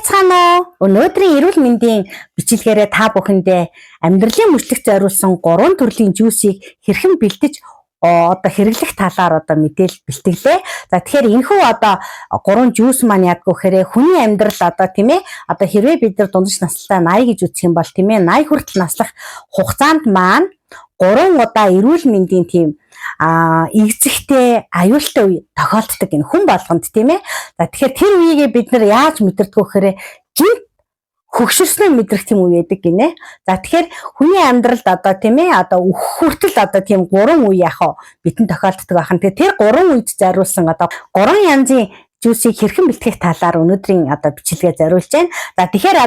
Байцгаана уу? Өнөөдрийн эрүүл мэндийн бичлэгээрээ та бүхэндээ амьдралын мөчлөгт зориулсан 3 төрлийн жүүсийг хэрхэн бэлдэж хэрэглэх талаар мэдээлэл бэлтгэлээ. За тэгэхээр энэхүү 3 жүүс маань яадаг вэ гэхээр хүний амьдрал хэрвээ бид нар дундаж настай 80 гэж үзэх юм бол 80 хүртэл наслах хугацаанд маань 3 удаа эрүүл мэндийн тийм игзэгтэй аюултай үе тохиолддог энэ хүн болгонд тийм ээ. За тэгэхээр тэр үеийг бид нар яаж мэдэрдэг вэ гэхээр гинт хөгшөрснөө мэдрэх тийм үе байдаг гинэ. За тэгэхээр хүний амьдралд өөх хүртэл тийм 3 үе бидэнд тохиолддог байна. Тэгэхээр тэр 3 үед зориулсан 3 янзын жүүсийг хэрхэн бэлтгэх талаар өнөөдрийн бичлэгээ зориулж байна. За тэгэхээр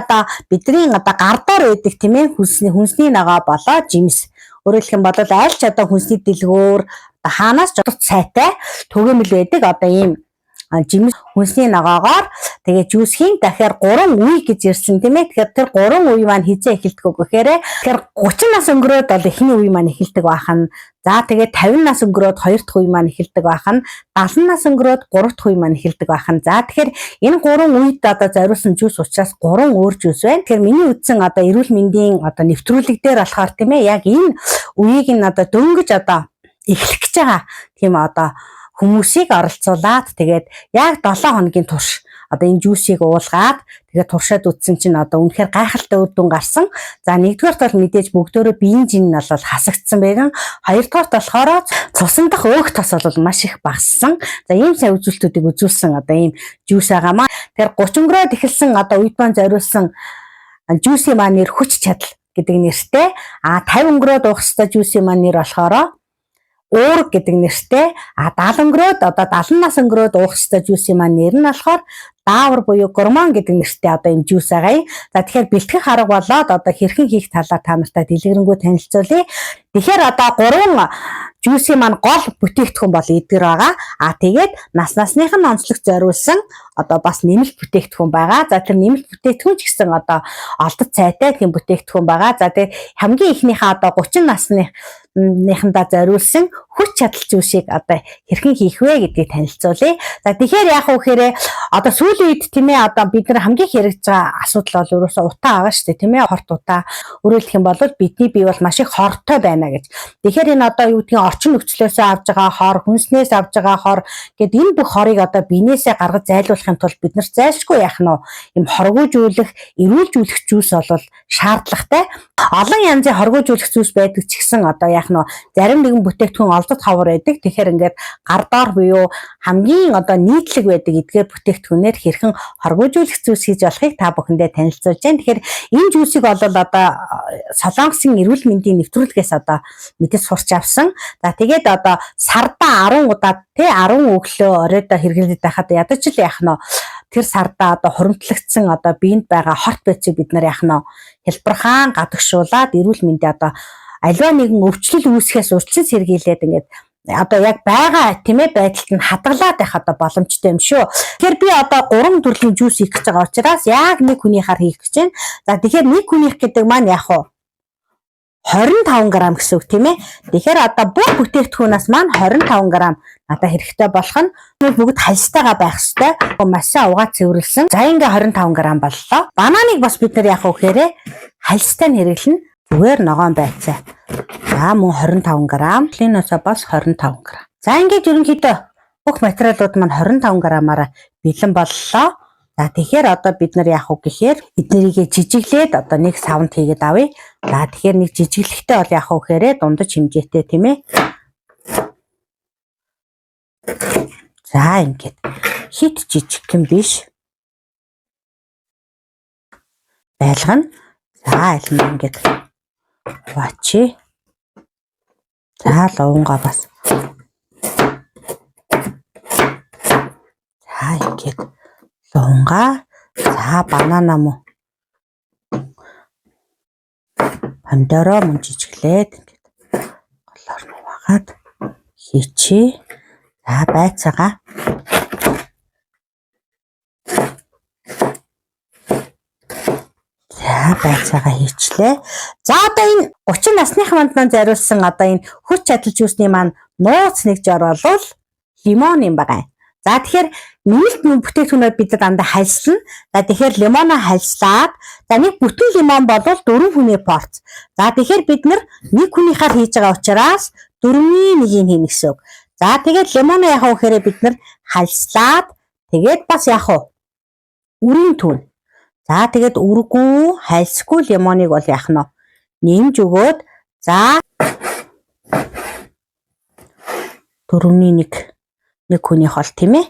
бидний гардаар байдаг тийм ээ хүнсний ногоо болоо жимс. Өөрөөр хэлэх юм бол аль ч хүнсний дэлгүүр хаанаас ч сайтай түгээмэл байдаг ийм жимс хүнсний ногоогоор тэгээ жүүсхийн дахиад 3 үе гэж ирсэн тийм ээ. Тэгэхээр тэр 3 үе маань хизээ эхэлдэг вэ гэхээр 30 нас өнгөрөөд эхний үе маань эхэлдэг бахан. За тэгээд 50 нас өнгөрөөд 2 дахь үе маань эхэлдэг бахан. 70 нас өнгөрөөд 3 дахь үе маань эхэлдэг бахан. За тэгэхээр энэ 3 үед зориулсан жүүс учраас 3 өөр жүүс байна. Тэгэхээр миний үзсэн эрүүл мэндийн нэвтрүүлэг дээр болохоор тийм ээ яг энэ үеийг дөнгөж эхлэх гэж байгаа тийм хүмүүсийг оролцуулаад тэгээд яг 7 хоногийн турш энэ жүүсийг уулгаад тэгээд туршаад үзсэн чинь үнэхээр гайхалтай үр дүн гарсан. За нэгдүгээрт бол мэдээж бүгдөө биеийн жин нь бол хасагдсан байна. Хоёрдугаарт болохоор цусан дах өөх тос бол маш их багассан. За ийм сайн үзүүлэлтүүдийг үзүүлсэн ийм жүүс байгаамаа. Тэгэхээр 30 өнгөрөөд эхэлсэн үед маань зориулсан жүүсийн маань нэр хүч чадал гэдэг нэртэй. 50 өнгөрөөд уух ёстой жүүсийн маань нэр болохоор уур гэдэг нэртэй. 70 өнгөрөөд 70 нас өнгөрөөд уух ёстой жүүсийн маань нэр нь болохоор даавар буюу гормон гэдэг нэртэй энэ жүүс байгаа юм. За тэгэхээр бэлтгэх арга болоод хэрхэн хийх талаар та нартай дэлгэрэнгүй танилцуулъя. Тэгэхээр 3 жүүсийн маань гол бүтээгдэхүүн бол эдгээр байгаа. Тэгээд насных нь онцлог зориулсан бас нэмэлт бүтээгдэхүүн байгаа. За тэр нэмэлт бүтээгдэхүүн ч гэсэн олдот цайтай тийм бүтээгдэхүүн байгаа. За тэгээд хамгийн ихнийхээ 30 насныхандаа зориулсан хүч чадал жүүсийг хэрхэн хийх вэ гэдгийг танилцуулъя. За тэгэхээр яах вэ гэхээр сүүлийн үед тийм ээ бид нар хамгийн хэрэгж байгаа асуудал бол ерөөсөө утаа байгаа шүү дээ тийм ээ. Хорт утаа. Өөрөөр хэлэх юм бол бидний бие бол маш их хортой байна гэж. Тэгэхээр энэ юу гэдгийг орчин нөхцлөөсөө авж байгаа хор, хүнснээс авж байгаа хор гэд энэ бүх хорыг биенээсээ гаргаж зайлуулахын тулд бид нар зайлшгүй яах нь юм хоргоожүүлэх, эрүүлжүүлэх жүүс бол шаардлагатай. Олон янзын хоргоожүүлэх жүүс байдаг ч гэсэн яах нь зарим нэгэн бүтээгдэхүүн олдот ховор байдаг. Тэгэхээр ингээд гардаар буюу хамгийн нийтлэг байдаг эдгээр бүтээгдэхүүнээр хэрхэн хоргоожүүлэх жүүс хийж болохыг та бүхэндээ танилцуулж байна. Тэгэхээр энэ жүүсийг бол Солонгосын эрүүл мэндийн нэвтрүүлгээс мэдээ сурч авсан. За тэгээд сарда 10 удаа 10 өглөө оройдоо хэрэглээд байхад ядаж л яах нь тэр сарда хуримтлагдсан биед байгаа хорт байцыг бид нар яах нь хэлбэрхаан гадагшуулаад эрүүл мэндэд аливаа нэгэн өвчлөл үүсгэхээс урьдчилан сэргийлээд ингээд яг байгаа тийм ээ байдалд нь хадгалаад байх боломжтой юм шүү. Тэгэхээр би 3 төрлийн жүүс хийх гэж байгаа учраас яг нэг хүнийхээр хийх гэж байна. За тэгэхээр нэг хүнийх гэдэг маань яг 25 г гэсэн үг тийм ээ. Тэгэхээр бүх бүтээгдэхүүнээс маань 25 г хэрэгтэй болох нь бүгд хальстайгаа байх ёстой. Маш сайн угаа цэвэрлсэн. За ингээ 25 г боллоо. Бананыг бас бид нар яах вэ гэхээр хальстай нь хэрэглэнэ. Зүгээр ногоон байцаа. За мөн 25 г, линосоо бас 25 г. За ингээд ерөнхийдөө бүх материалууд маань 25 г-аар бэлэн боллоо. За тэгэхээр бид нар яах вэ гэхээр эднэрийг жижиглээд нэг савнд хийгээд авъя. За тэгэхээр нэг жижиглэхтэй бол яах вэ гэхээр дундаж хэмжээтэй тийм ээ. За ингээд хит жижигхэн биш. Байлгана. За аль нь ингээд хуваачи. За луунгаа бас. За ингээд луунгаа. За банана мөн. Помидороо мөн жижиглээд ингээд голоор нь хуваагаад хийчээ. За байцаагаа. Байцаагаа хийчлээ. За энэ 30 насных манднаа зориулсан энэ хүч чадал жүүсний маань нууц нэг жор болвол лимон юм байгаа. За тэгэхээр нэмэлт бүтээгдэхүүнээ бид дандаа хальсна. За тэгэхээр лимоноо хальслаад за нэг бүтэн лимон бол 4 хүний порц. За тэгэхээр бид нэг хүнийхээр хийж байгаа учраас 4-1-ийг хийнэ гэсэн үг. За тэгээд лимоноо яах вэ гэхээр бид хальслаад тэгээд бас яах вэ? Үрийн түүн. За тэгээд үргүй, хальсгүй лимоныг бол яах нь нэмж өгөөд за 4-1 нэг хүнийх бол тийм ээ.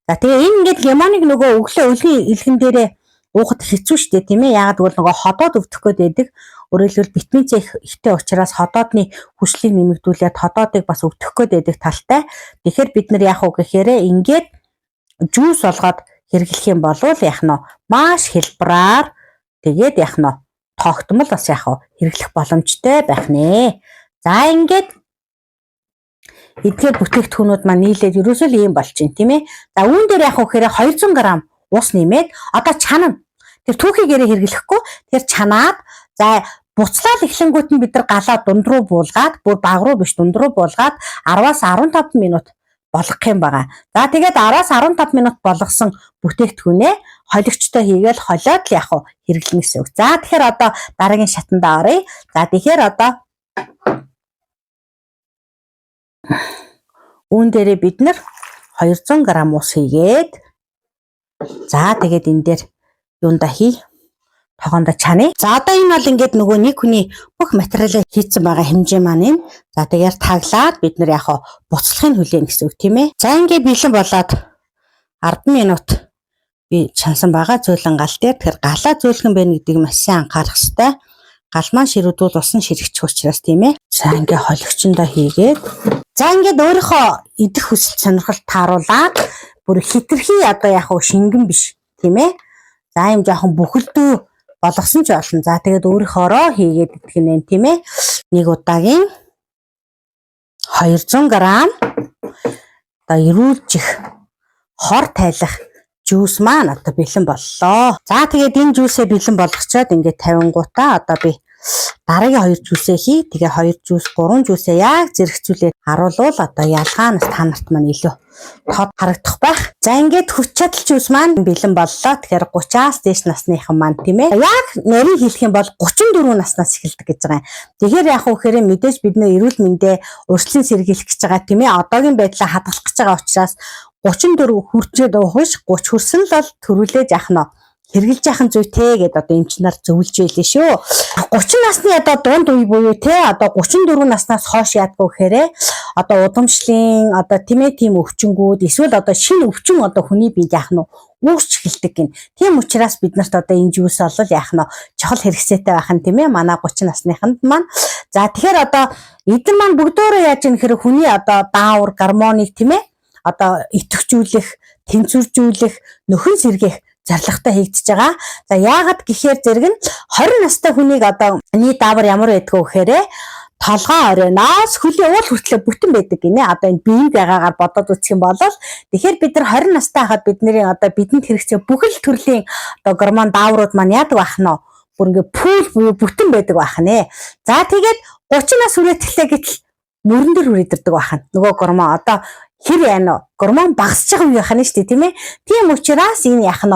За тэгээ энэ ингээд лимоныг нөгөө өглөө өлгийн илгэн дээрээ уухад хэцүү шттэ тийм ээ. Яагаад гэвэл нөгөө ходоод өвдөх гээд байдаг. Өөрөөр хэлбэл витамин С ихтэй учраас ходоодны хүчлийг нэмэгдүүлээд ходоодыг бас өвдөх гээд байдаг талтай. Тэгэхээр бид нар яах вэ гэхээр ингээд жуус болгоод хэрэглэх юм бол яах нь маш хэлбраар тэгээд яах нь тоогтмол бас яах вэ хэрэглэх боломжтой байх нэ. За ингээд эдгээр бүтээгдэхүүнүүд маань нийлээд ерөөсөө л ийм болж байна тийм ээ. За үүн дээр яах вэ гэхээр 200 г ус нэмээд одоо чанана. Тэр түүхийгээрээ хэрэглэхгүй тэр чанаад за буцлал эхлэнгүүт нь бид нар галаа дунд руу буулгаад бүр баг руу биш дунд руу буулгаад 10-аас 15 минут болгох юм байгаа. За тэгээд 10-аас 15 минут болгосон бүтээгдэхүүнээ холигчтой хийгээл холиод л яах вэ хэрэглэнэ гэсэн үг. За тэгэхээр одоо дараагийн шатандаа оръё. За тэгэхээр одоо үүн дээрээ бид нар 200 г ус хийгээд за тэгээд энэ дээр юунда хий тогоондоо чаны. За одоо энэ бол ингээд нөгөө нэг хүний бүх материалаа хийцэн байгаа хэмжээ маань энэ. За тэгээд таглаад бид нар яах вэ буцлагыг хүлээнэ гэсэн үг тийм ээ. За ингээд бэлэн болоод 10 минут би чансан байгаа зөөлөн гал дээр. Тэгэхээр галаа зөөлгөн байна гэдгийг маш сайн анхаарах хэрэгтэй. Гал маань ширүүдвэл усан ширэгчих учраас тийм ээ. За ингээд холигчондоо хийгээд за ингээд өөрийнхөө идэх хүсэл сонирхол тааруулаад бүр хитрхи одоо яах вэ шингэн биш тийм ээ. За юм жоохон бүхэлдүү болгосон ч болно. За тэгээд өөрийнхоороо хийгээд идэх нь тийм ээ. Нэг удаагийн 200 г одоо эрүүлжих хор тайлах жуус маань одоо бэлэн боллоо. За тэгээд энэ жуусээ бэлэн болгочоод ингээд 50 гутаа одоо би дараагийн 2 жуусээ хий. Тэгээ 2 жуус 3 жуусээ яг зэрэгцүүлээд харуулвал одоо ялгаанаас та нарт маань илүү тод харагдах байх. За ингээд хүч чадал жуус маань бэлэн боллоо. Тэгэхээр 30-аас дээш насныхан маань тийм ээ. Яг нарийн хэлэх юм бол 34 наснаас эхэлдэг гэж байгаа юм. Тэгэхээр яг үхээр мэдээж бид нөө эрүүл мэндэ урьдчилан сэргийлэх гэж байгаа тийм ээ. Одоогийн байдлаа хадгалах гэж байгаа учраас 34 хүрчээд уух 30 хүрсэн л бол төрүүлээж яах нь хэрглэж яхан зүйтэй гэдээ одоо эмчнэр зөвлөж байлээ шүү. 30 насны одоо дунд үе буюу те одоо 34 наснаас хойш яадгүй гэхээр одоо удамшлын одоо тийм өвчнгүүд эсвэл одоо шинэ өвчин одоо хүний биед яах нь үүсч эхэлдэг гин. Тийм учраас бид нарт одоо энэ жуус бол яах нь чухал хэрэгцээтэй байх нь тийм ээ. Манай 30 насныханд маань. За тэгэхээр одоо эдгээр маань бүгдөө яаж юм хэрэг хүний одоо даавар гормоныг тийм ээ одоо идэвхжүүлэх, тэнцвэржүүлэх, нөхөн сэргээх зорилготой хийгдэж байгаа. За яагаад гэхээр зэрэг нь 20 настай хүнийг одоо нийт даавар ямар байдг вэ гэхээр толгой оройноос хөлийн уул хүртлээр бүтэн байдаг гинэ. Одоо энэ биеийн байгаагаар бодоод үзэх юм бол тэгэхээр бид нар 20 настай хахад бидний одоо бидэнд хэрэгцээ бүхэл төрлийн одоо гормон дааврууд маань яадаг байх нь бүр ингээ пул буюу бүтэн байдаг байх нэ. За тэгээд 30 нас хүрээтлээ гэтэл мөрөн дээр хүрээдэрдэг байх нь. Нөгөө гормон одоо хэр яана гормон багасж байгаа юм яхана шүү дээ тийм ээ. Тийм учраас энэ яах нь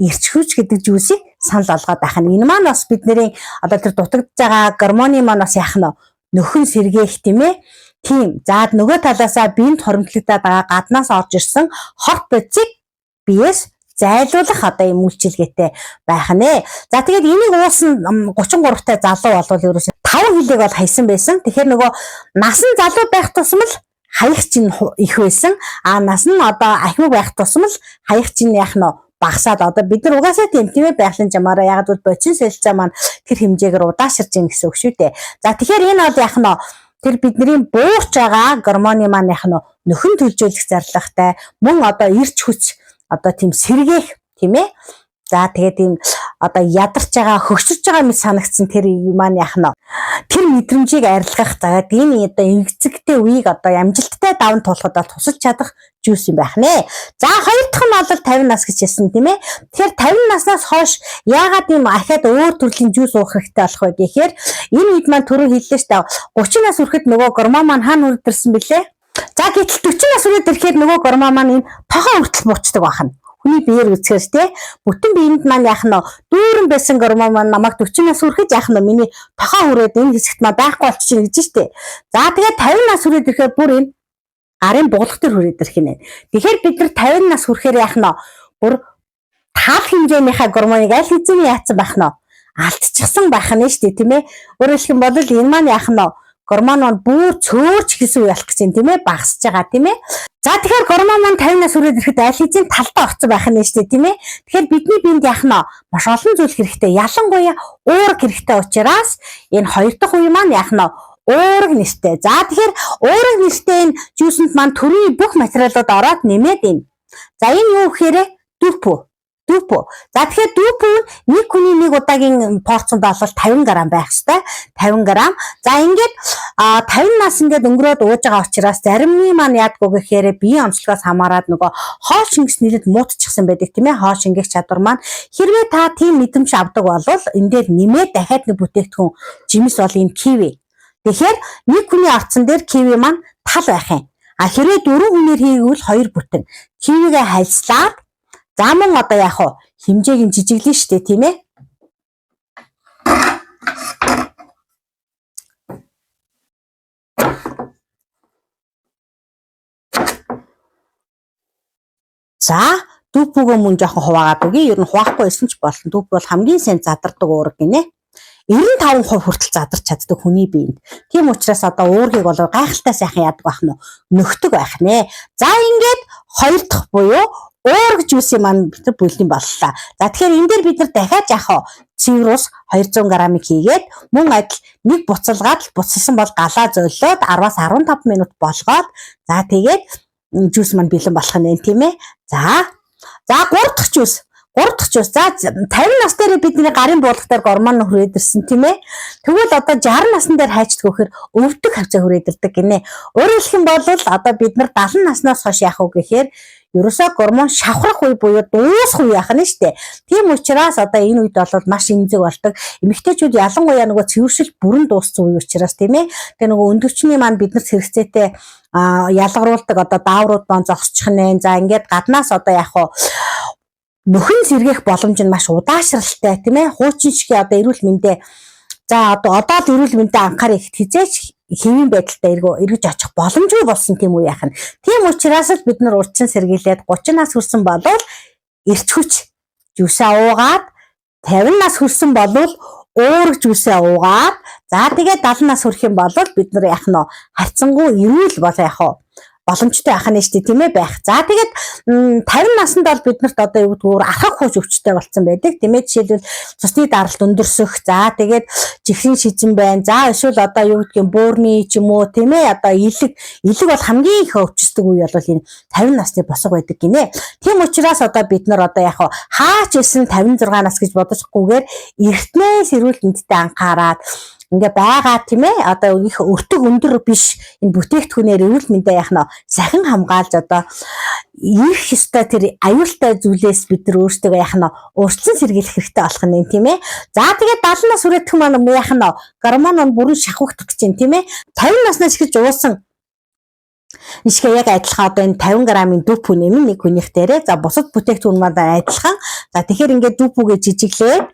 эрчхүүч гэдэг зүйлсийг санал болгоод байх нь. Энэ маань бас бидний одоо тэр дутагдж байгаа гормоны маань бас яах нь нөхөн сэргээх тийм ээ. Тийм. За нөгөө талаасаа биед хоримтлагдаад байгаа гаднаас орж ирсэн хорт бодисыг биеэс зайлуулах одоо юм үйлчилгээтэй байх нэ. За тэгээд энийг уусан 33 та залуу болвол ерөөсөө 5 хилийг бол хайсан байсан. Тэгэхээр нөгөө насан залуу байх тусам л хаях чинь их байсан. Нас нь одоо ахмаг байх тусам л хаях чинь яах нь багасаад одоо бид нар угаасаа тийм ээ байгалийн жамаараа яг бол бочин солилцоо маань тэр хэмжээгээр удаашрж ийн гэсэн үг шүү дээ. За тэгэхээр энэ бол яах нь тэр бидний буурч байгаа гормоны маань яах нь нөхөн төлжүүлэх зорилготой мөн одоо ирч хүч одоо тийм сэргээх тийм ээ. За тэгээд ийм одоо ядарч байгаа хөгжиж байгаа мэт санагдсан тэр маань яах нь тэр мэдрэмжийг арилгах загаад энэ одоо эвцэгтэй үеийг одоо амжилттай даван туулахад тусалж чадах жуус юм байх нэ. За хоёр дахь нь бол 50 нас гэж хэлсэн тийм ээ. Тэгэхээр 50 наснаас хойш яагаад ийм ахаад өөр төрлийн жуус уух хэрэгтэй болох вэ гэхээр энэ үед маань түрүү хэллээ шүү дээ 30 нас хүрэхэд нөгөө гормон маань хаана үрдэрсэн бэлээ? За гэтэл 40 нас хүрээд ирэхэд нөгөө гормон маань энэ тогоо хүртэл буучдаг байна. Хүний биеэр үзэхээс те бүтэн биед маань яах нь дүүрэн байсан гормон маань намайг 40 нас хүрэхэд яах нь миний тохоо хүрээд энэ хэсэгт маань байхгүй болчихно гэж штэ. За тэгээд 50 нас хүрээд ирэхэд бүр энэ гарын буглах төр хүрээд ирэх нэ. Тэгэхээр бид нар 50 нас хүрэхээр яах нь бүр тал хэмжээнийхээ гормоныг аль хэзээ яатсан байх нь алдчихсан байх нь штэ тийм ээ. Өөрөөр хэлбэл энэ маань яах нь гормон маань бүр цөөрч гэсэн үе болох гэж тийм ээ, багасж байгаа тийм ээ. За тэгэхээр гормон маань 50 нас хүрээд ирэхэд аль хэзээ талдаа огцсон байх нь штэ тийм ээ. Тэгэхээр бидний биед яах нь маш олон зүйл хэрэгтэй. Ялангуяа уурга хэрэгтэй учраас энэ хоёр дахь үе маань яах нь уурга нэртэй. За тэгэхээр уурга нэртэй энэ жүүсэнд маань төрийн бүх материалууд ороод нэмээд ийн. За энэ юу гэхээр дүпү. За тэгэхээр дүпү нэг хүний нэг удаагийн порцонд бол 50 г байх ёстой. 50 г. За ингээд 50 нас ингээд өнгөрөөд ууж байгаа учраас заримны маань яадгүй гэхээр биеийн онцлогоос хамаарат нөгөө хоол шингэс нэлээд муутчихсан байдаг тийм ээ. Хоол шингэх чадвар маань хэрвээ та тийм мэдрэмж авдаг бол энэ дээр нэмээд дахиад нэг бүтээгдэхүүн жимс бол энэ киви. Тэгэхээр нэг хүний орцон дээр киви маань тал байх юм. Хэрвээ 4 хүнээр хийгвэл 2 бүтэн. Кивигээ хальслаад за мөн одоо яах вэ? Хэмжээг нь жижиглэн штэ тийм ээ. За дүпүгөө мөн жоохон хуваагаад үгүй. Ер нь хуваахгүй байсан ч болно. Дүп бол хамгийн сайн задардаг уурга гинэ. 95% хүртэл задарч чаддаг хүний биед. Тийм учраас одоо уургийг бол гайхалтай сайхан яадаг байх нь нөхдөг байх нэ. За ингээд хоёр дахь буюу уурга жүүсийн маань бид нар бүлгийн боллоо. За тэгэхээр энэ дээр бид нар дахиад яах вэ? Цэвэр ус 200 г-ыг хийгээд мөн адил нэг буцалгаад буцалсан бол галаа зөөлөөд 10-аас 15 минут болгоод за тэгээд жүүс маань бэлэн болох нь тийм ээ. За 3 дахь жүүс. За 50 нас дээр бидний гарын буулгатаар гормон хүрээд ирсэн тийм ээ. Тэгвэл одоо 60 насны дээр хайчдаг гэхээр өвдөг хавцаа хүрээд ирдэг гинэ. Өөрөөр хэлэх юм бол одоо бид нар 70 наснаас хойш яах вэ гэхээр ерөөсөө гормон шавхрах үе буюу дуусах үе яах нь штэ. Тийм учраас одоо энэ үед бол маш эмзэг болдог. Эмэгтэйчүүд ялангуяа нөгөө цэвэршил бүрэн дууссан үе учраас тийм ээ. Тэгээ нөгөө өндөвчний маань биднэрт хэрэгцээтэй ялгаруулдаг одоо дааврууд маань зогсчих нэ. За ингээд гаднаас одоо яах вэ? Нөхөн сэргээх боломж нь маш удаашралтай тийм ээ. Хуучин шиг одоо эрүүл мэндэ за одоо л эрүүл мэндэ анхаарах хизээч хэвийн байдалтай эргэж очих боломжгүй болсон тийм үе яах нь. Тийм учраас л бид нар урьдчилан сэргийлээд 30 нас хүрсэн болвол эрч хүч жүүсээ уугаад 50 нас хүрсэн болвол уурга жүүсээ уугаад за тэгээд 70 нас хүрэх юм бол бид нар яах нь хайцсангуй эрүүл бол яах вэ? Боломжтой байх нь штэ тийм ээ байх. За тэгээд 50 наснд бол биднэрт одоо юу гэдгээр архаг хууч өвчтэй болсон байдаг тийм ээ. Жишээлбэл цусны даралт өндөрсөх. За тэгээд чихрийн шижин байна. За эсвэл одоо юу гэдгийг бөөрний ч юм уу тийм ээ. Одоо илэг бол хамгийн их өвчтдөг үе бол энэ 50 насны босго байдаг гинэ. Тийм учраас одоо бид нар одоо яг хаач исэн 56 нас гэж бодохгүйгээр эртнээс эрүүл мэндэд анхаарад ингээ байгаа тийм ээ. Одоо их өртөг өндөр биш энэ бүтээгдэхүүнээр эрүүл мэндэ яах нь сахин хамгаалж одоо их ёстой тэр аюултай зүйлээс бид нар өөрсдөө яах нь урьдчилан сэргийлэх хэрэгтэй болох нь тийм ээ. За тэгээд 70 нас хүрээдх маань яах нь гормон нь бүрэн шахагдах гэж байна тийм ээ. 50 наснаас эхэлж уусан нишгээ яг адилхан одоо энэ 50 г-ийн дүпү нэмэн нэг хүнийх дээрээ за бусад бүтээгдэхүүн маань адилхан. За тэгэхээр ингээд дүпүгээ жижиглээд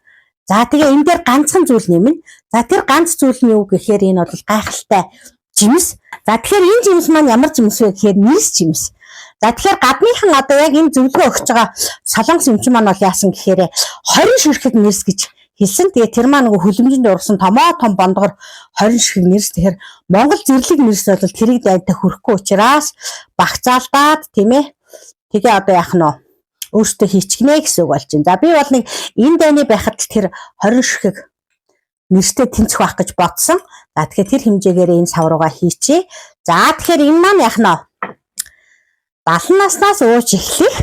за тэгээ энэ дээр ганцхан зүйл нэмнэ. За тэр ганц зүйл нь юу гэхээр энэ бол гайхалтай жимс. За тэгэхээр энэ жимс маань ямар жимс вэ гэхээр нэрс жимс. За тэгэхээр гадныхан одоо яг энэ зөвлөгөө өгч байгаа солонгос эмчин маань бол яасан гэхээр 20 ширхэг нэрс гэж хэлсэн. Тэгээ тэр маань нөгөө хөлөмжөнд урсан томоо том бондгор 20 ширхэг нэрс. Тэгэхээр Монгол зэрлэг нэрс бол тэрийг дайтай хүрэхгүй учраас багцаалдаад тийм ээ. Тэгээ одоо яах нь өөртөө хийчихнэ гэсэн үг болж байна. За би бол нэг энэ дайны байхад тэр 20 ширхэг нэрстэй тэнцэх байх гэж бодсон. За тэгэхээр тэр хэмжээгээр энэ савруугаа хийчихье. За тэгэхээр энэ маань яах нь 70 наснаас ууж эхлэх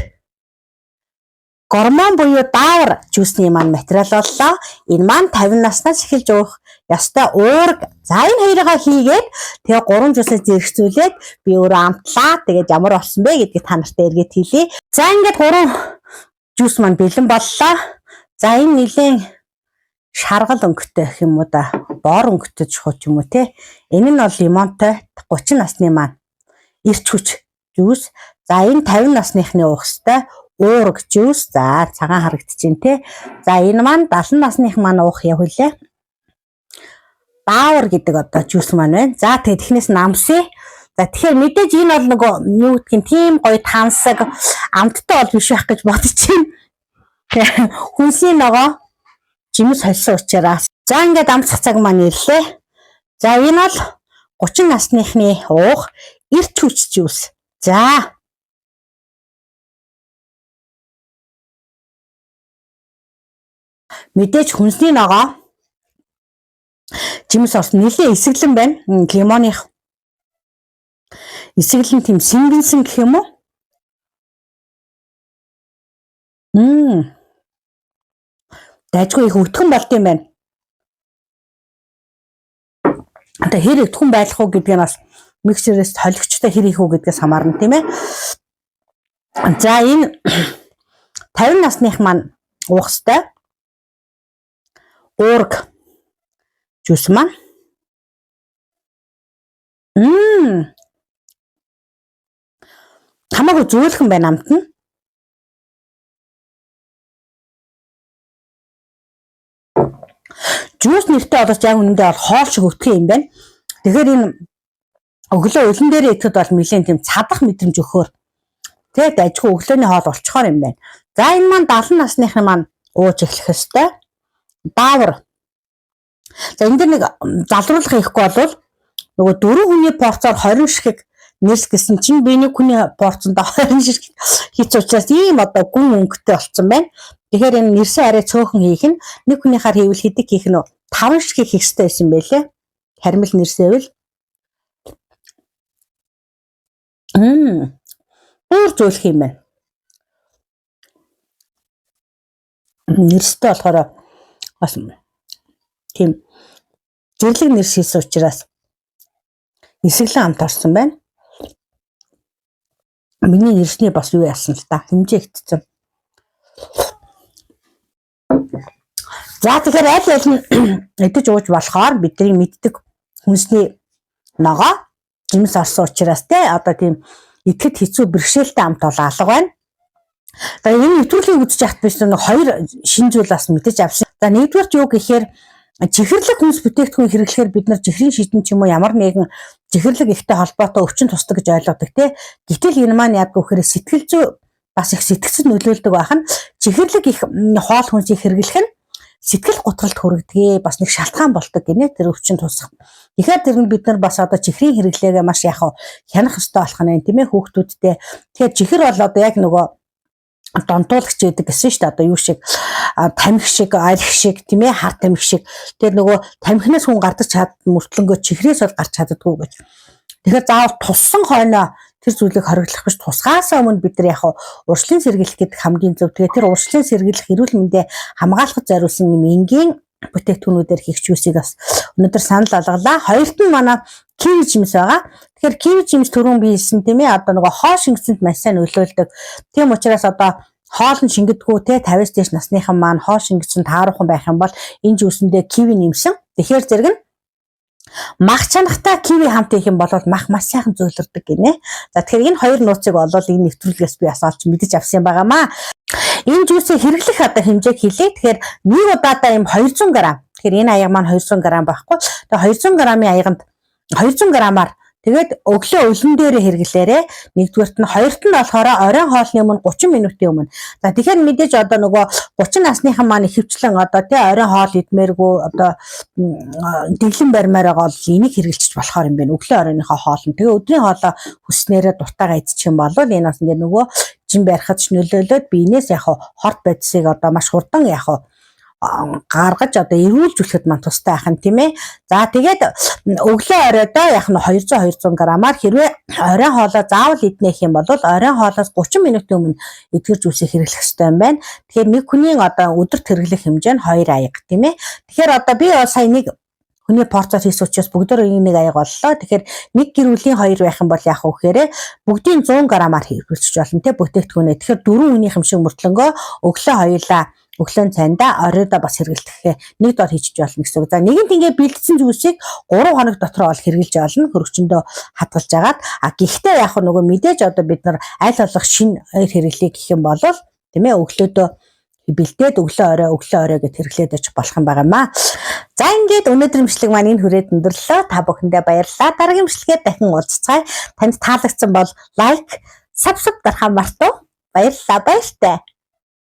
гормон буюу даавар жүүсний маань материал боллоо. Энэ маань 50 наснаас эхэлж уух ёстой уурга. За энэ хоёроо хийгээд тэгээ 3 жүүсээ зэрэгцүүлээд би өөрөө амтлаа. Тэгээд ямар болсон бэ гэдгийг та нартай эргээд хэлье. За ингээд 3 жүүс маань бэлэн боллоо. За энэ нэлээд шаргал өнгөтэй гэх юм уу да. Боор өнгөтэй чухал юм уу те. Энэ нь бол лимонтой 30 насны маань. эрч хүч жуус. За энэ 50 насныхны уух ёстой уург жуус. За цагаан харагдчихээн те. За энэ маань 70 насных маань уух яв хүлээ. Баавар гэдэг одоо жуус маань байна. За тэгээд эхнээс намсъя. За тэгэхээр мэдээж энэ бол нөгөө юу гэх юм тийм гоё тансаг амттай бол биш байх гэж бодож байна. Хүнсний ногоо жимс холсон учраас. За ингээд амцах цаг маань ирлээ. За энэ бол 30 насныхны уух эрч хүч жуус. За мэдээж хүнсний ногоо жимс орсон нэлээ эсгэлэн байна. Лимоных эсгэлэн тийм сэнгэнсэн гэх юм уу? Дайжгүй их өтгөн болт юм байна. Одоо хэр өтгөн байх уу гэдгийг бас миксерээс холигчтой хэр их үү гэдгээс хамаарна тийм ээ. За энэ 50 насных маань уух ёстой уург жуус маань. Хамаагүй зөөлхөн байна амт нь. Жуус нэртэй болооч яг үнэндээ бол хоол шиг өтгөн юм байна. Тэгэхээр энэ өглөө өлөн дээр идэхэд бол нэлээд тийм цадах мэдрэмж өгөхөөр тэгээд ажгүй өглөөний хоол болцохоор юм байна. За энэ маань 70 насныхны маань ууж эхлэх ёстой. Баавар. За энэ дээр нэг залруулах хийхгүй бол нөгөө 4 хүний порцоор 20 ширхэг нэрс гэсэн чинь би нэг хүний порцонд 20 ширхэг хийц учраас ийм одоо гүн өнгөтэй болцсон байна. Тэгэхээр энэ нэрсэн арай цөөхөн хийх нь нэг хүнийхээр хийвэл хэдэг хийх нь 5 ширхэг хийх ёстой байсан байлээ. Хармил нэрсээвэл бүр зөөлх юм байна. Нэрстэй болохоор бас тийм зэрлэг нэрс хийсэн учраас эсгэлэн амт орсон байна. Миний нэрсний бас юу яасан л та хэмжээ ихтсэн. За тэгэхээр аль аль нь идэж ууж болохоор бидний мэддэг хүнсний ногоо жимс орсон учраас те одоо тийм идэхэд хэцүү бэрхшээлтэй амт бол алга байна. За энэ нэвтрүүлгийг үзэж яхад биш нэг хоёр шинэ зүйл бас мэдэж авсан. За нэгдүгээр юу гэхээр чихэрлэг хүнс бүтээгдэхүүн хэрэглэхээр бид нар чихрийн шийдэн ч юм уу ямар нэгэн чихэрлэг ихтэй холбоотой өвчин тусдаг гэж ойлгодог те. Гэтэл энэ маань яг гэхээр сэтгэл зүй бас их сэтгцэд нөлөөлдөг байх нь чихэрлэг их хоол хүнсийг хэрэглэх нь сэтгэл готролд хүргэдэг бас нэг шалтгаан болдог гинэ тэр өвчин тусах. Тэгэхээр тэр нь бид нар бас одоо чихрийн хэрэглээгээ маш яг хянах ёстой болох нь тийм ээ хүүхдүүдтэй. Тэгэхээр чихэр бол одоо яг нөгөө донтуулагч гэдэг гэсэн шүү дээ. Одоо юу шиг тамхи шиг, арх шиг тийм ээ хар тамхи шиг. Тэр нөгөө тамхинаас хүн гардаж чаддаг мөртлөнгөө чихрээс бол гарч чаддаггүй гэж. Тэгэхээр заавал туссан хойноо тэр зүйлийг хориглох биш тусгаасаа өмнө бид нар яг урьдчилан сэргийлэх гэдэг хамгийн зөв. Тэгээ тэр урьдчилан сэргийлэх эрүүл мэндэ хамгаалахад зориулсан юм энгийн бүтээгдэхүүнүүдээр хийх зүйлсийг бас өнөөдөр санал алгалаа. Хоёрт нь манай киви жимс байгаа. Тэгэхээр киви жимс түрүүн би хэлсэн тийм ээ одоо нөгөө хоо шингэсэнд маш сайн нөлөөлдөг. Тийм учраас одоо хоол нь шингэдэггүй те 50-аас дээш насныхан маань хоо шингэсэн тааруухан байх юм бол энэ жүүсэндээ киви нэмсэн. Тэгэхээр зэрэг нь мах чангатай киви хамт их юм бол мах маш сайхан зөөлрдөг гинэ. За тэгэхээр энэ хоёр нууцыг болол энэ нэвтрүүлгээс би бас олж мэдэж авсан юм байгаамаа. Энэ жүүсийг хэрэглэх одоо хэмжээг хэлье. Тэгэхээр нэг удаадаа юм 200 г. Тэгэхээр энэ аяга маань 200 г байхгүй. Тэгээ 200 г-ийн аяганд 200 г-аар тэгээд өглөө өлөн дээрээ хэрэглээрээ нэгдүгээрт нь хоёрт нь болохоор оройн хоолны өмнө 30 минутын өмнө. За тэгэхээр мэдээж одоо нөгөө 30 насныхан маань ихэвчлэн одоо тий оройн хоол идмээргүй одоо дэглэн барьмаар байгаа бол энийг хэрэглэж болохоор юм байна. Өглөө оройныхоо хоолн. Тэгээ өдрийн хоолоо хүснээрээ дутаагаа идчих юм бол энэ бас ингээд нөгөө жин барихад ч нөлөөлөд биенээс яг хорт байдсыг одоо маш хурдан яг гаргаж одоо эрүүлж үлэхэд маань тустай байх юм тийм ээ. За тэгээд өглөө оройдоо яг нь 200 г-аар хэрвээ оройн хоолоо заавал иднэх юм бол оройн хоолоос 30 минутын өмнө эдгээр зүйлсийг хэрэглэх хэрэгтэй юм байна. Тэгэхээр нэг хүний одоо өдөрт хэрэглэх хэмжээ нь 2 аяга тийм ээ. Тэгэхээр одоо би сая нэг хүний порцоор хийсэн учраас бүгдөө нэг аяга боллоо. Тэгэхээр нэг гэр бүлийн 2 байх юм бол яах вэ гэхээр бүгдийн 100 г-аар хэрэглэж болно тийм бүтээгдэхүүнээ. Тэгэхээр 4 хүнийх юм шиг мөртлөнгөө өглөө хоёулаа өглөө цайндаа оройдоо бас хэрэглэхээр нэг дор хийж болно гэсэн үг. За нэгэнт ингээ бэлдсэн зүйлсийг 3 хоног дотор бол хэрэглэж олно. Хөрөгчөндөө хадгалж агаад гэхдээ яг нөгөө мэдээж одоо бид нар аль болох шинэ хэрэглэе гэх юм бол тийм ээ өглөөдөө бэлдээд өглөө орой гэд хэрэглээд очих болох юм байгаа юм аа. За ингээд өнөөдрийн бичлэг маань энэ хүрээд өндөрлөө. Та бүхэндээ баярлалаа. Дараагийн бичлэгээр дахин уулзцгаая. Танд таалагдсан бол лайк, subscribe дарахаа мартав. Баярлалаа баяртай.